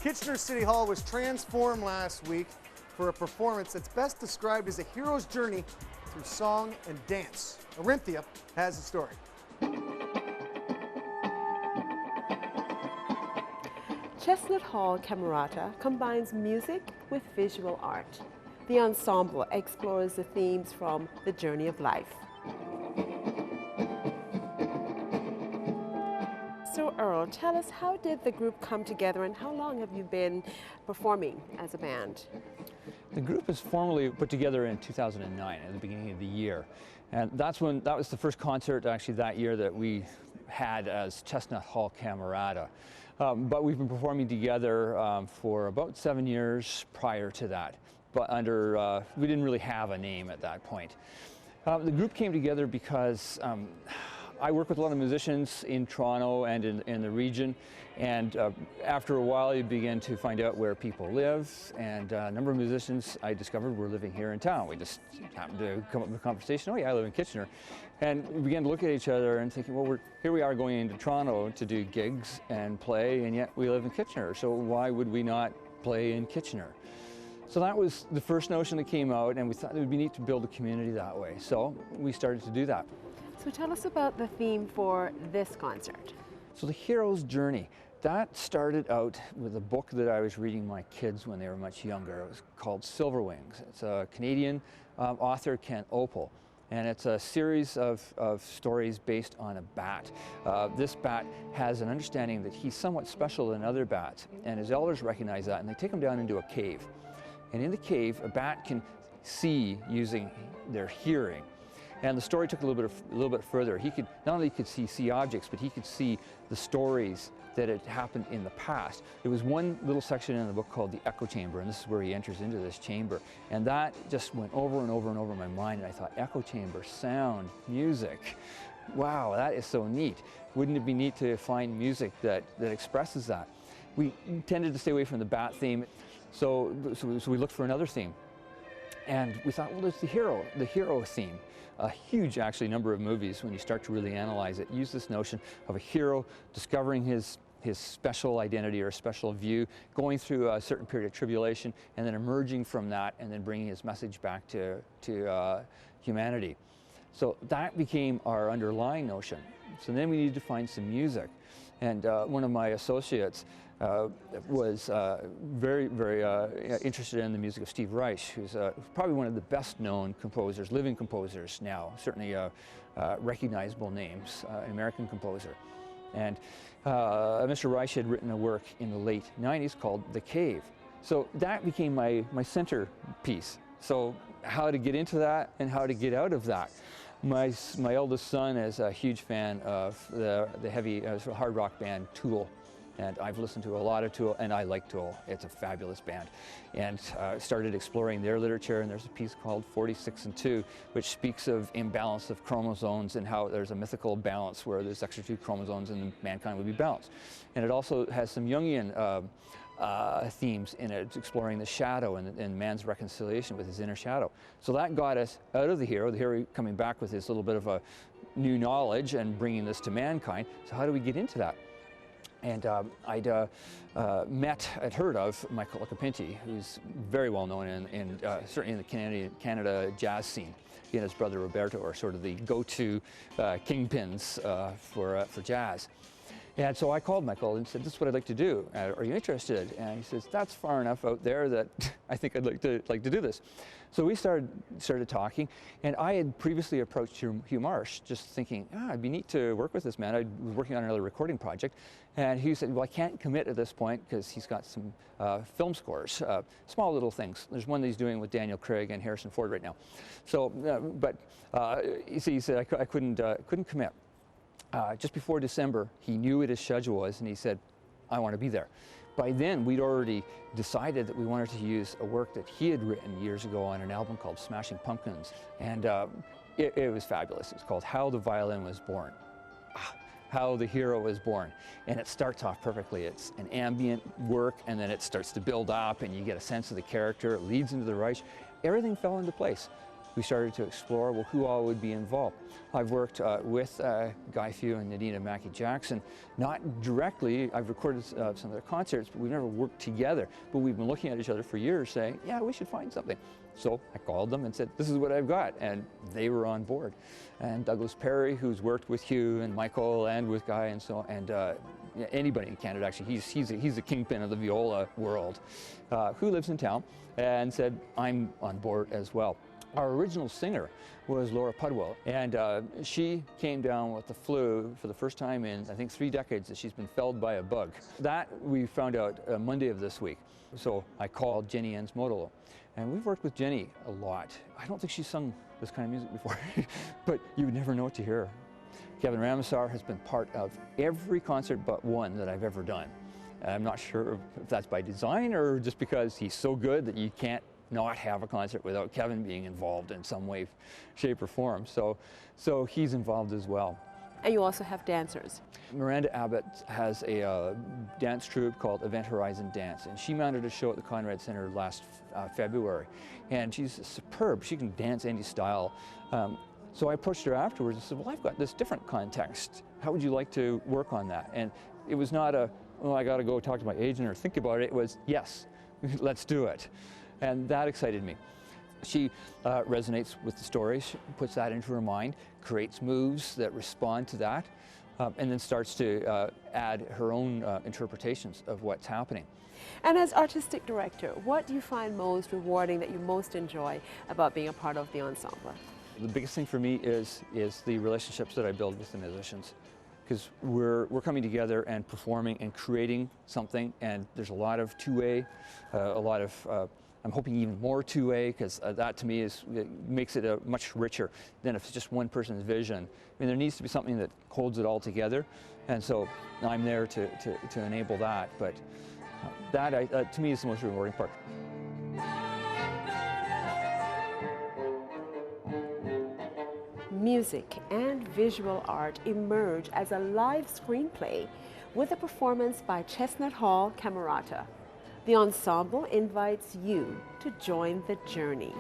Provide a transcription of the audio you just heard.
Kitchener City Hall was transformed last week for a performance that's best described as a hero's journey through song and dance. Orinthia has the story. Chestnut Hall Camerata combines music with visual art. The ensemble explores the themes from the journey of life. So Earl, tell us, how did the group come together and how long have you been performing as a band? The group was formally put together in 2009, at the beginning of the year. And that was the first concert actually that year that we had as Chestnut Hall Camerata. But we've been performing together for about 7 years prior to that. But we didn't really have a name at that point. The group came together because I work with a lot of musicians in Toronto and in the region, and after a while you begin to find out where people live, and a number of musicians I discovered were living here in town. We just happened to come up with a conversation, oh yeah, I live in Kitchener, and we began to look at each other and thinking, well, here we are going into Toronto to do gigs and play, and yet we live in Kitchener, so why would we not play in Kitchener? So that was the first notion that came out, and we thought it would be neat to build a community that way, so we started to do that. So tell us about the theme for this concert. So the hero's journey, that started out with a book that I was reading my kids when they were much younger. It was called Silver Wings. It's a Canadian author, Ken Opal, and it's a series of stories based on a bat. This bat has an understanding that he's somewhat special than other bats, and his elders recognize that, and they take him down into a cave. And in the cave, a bat can see using their hearing. And the story took a little bit further. He could not only see objects, but he could see the stories that had happened in the past. There was one little section in the book called the echo chamber, and this is where he enters into this chamber. And that just went over and over and over in my mind, and I thought, echo chamber, sound, music. Wow, that is so neat. Wouldn't it be neat to find music that expresses that? We tended to stay away from the bat theme, so we looked for another theme. And we thought, well, there's the hero theme. A huge, actually, number of movies, when you start to really analyze it, use this notion of a hero discovering his special identity or special view, going through a certain period of tribulation, and then emerging from that, and then bringing his message back to humanity. So that became our underlying notion. So then we needed to find some music. And one of my associates was very interested in the music of Steve Reich, who's probably one of the best known composers, living composers now, certainly recognizable names, an American composer. And Mr. Reich had written a work in the late 90s called The Cave. So that became my centerpiece. So how to get into that and how to get out of that. My eldest son is a huge fan of the heavy hard rock band Tool. And I've listened to a lot of Tool, and I like Tool. It's a fabulous band. And started exploring their literature, and there's a piece called 46 and 2, which speaks of imbalance of chromosomes and how there's a mythical balance where there's extra 2 chromosomes and mankind would be balanced. And it also has some Jungian themes in it, exploring the shadow and man's reconciliation with his inner shadow. So that got us out of the hero coming back with this little bit of a new knowledge and bringing this to mankind. So how do we get into that? And I'd heard of Michael Occhipinti, who's very well known certainly in the Canada jazz scene. He and his brother Roberto are sort of the go-to kingpins for jazz. And so I called Michael and said, this is what I'd like to do. Are you interested? And he says, that's far enough out there that I think I'd like to do this. So we started talking, and I had previously approached Hugh Marsh, just thinking, it'd be neat to work with this man. I was working on another recording project, and he said, well, I can't commit at this point because he's got some film scores, small little things. There's one that he's doing with Daniel Craig and Harrison Ford right now. So, he said I couldn't commit. Just before December, he knew what his schedule was, and he said, I want to be there. By then, we'd already decided that we wanted to use a work that he had written years ago on an album called Smashing Pumpkins, and it was fabulous. It's called How the Violin Was Born. How the Hero Was Born. And it starts off perfectly. It's an ambient work, and then it starts to build up, and you get a sense of the character. It leads into the Reich. Everything fell into place. we started to explore, well, who all would be involved. I've worked with Guy Few and Nadina Mackey Jackson, not directly. I've recorded some of their concerts, but we've never worked together. But we've been looking at each other for years saying, yeah, we should find something. So I called them and said, this is what I've got, and they were on board. And Douglas Perry, who's worked with Hugh and Michael and with Guy and so on, and anybody in Canada, actually, he's a kingpin of the viola world, who lives in town, and said, I'm on board as well. Our original singer was Laura Pudwell, and she came down with the flu for the first time in, I think, 3 decades that she's been felled by a bug. That we found out Monday of this week. So I called Jenny Ensmodolo, and we've worked with Jenny a lot. I don't think she's sung this kind of music before, but you would never know it to hear her. Kevin Ramessar has been part of every concert but one that I've ever done. And I'm not sure if that's by design or just because he's so good that you can't not have a concert without Kevin being involved in some way, shape, or form. So he's involved as well. And you also have dancers. Miranda Abbott has a dance troupe called Event Horizon Dance, and she mounted a show at the Conrad Center last February. And she's superb. She can dance any style. So I approached her afterwards and said, well, I've got this different context. How would you like to work on that? And it was not a, oh, I got to go talk to my agent or think about it. It was, yes, let's do it. And that excited me. She resonates with the story, she puts that into her mind, creates moves that respond to that, and then starts to add her own interpretations of what's happening. And as artistic director, what do you find most rewarding, that you most enjoy about being a part of the ensemble? The biggest thing for me is the relationships that I build with the musicians, because we're coming together and performing and creating something, and there's a lot of two-way, a lot of I'm hoping even more two-way, because that to me makes it much richer than if it's just one person's vision. I mean, there needs to be something that holds it all together, and so I'm there to enable that. But that to me is the most rewarding part. Music and visual art emerge as a live screenplay with a performance by Chestnut Hall Camerata. The ensemble invites you to join the journey.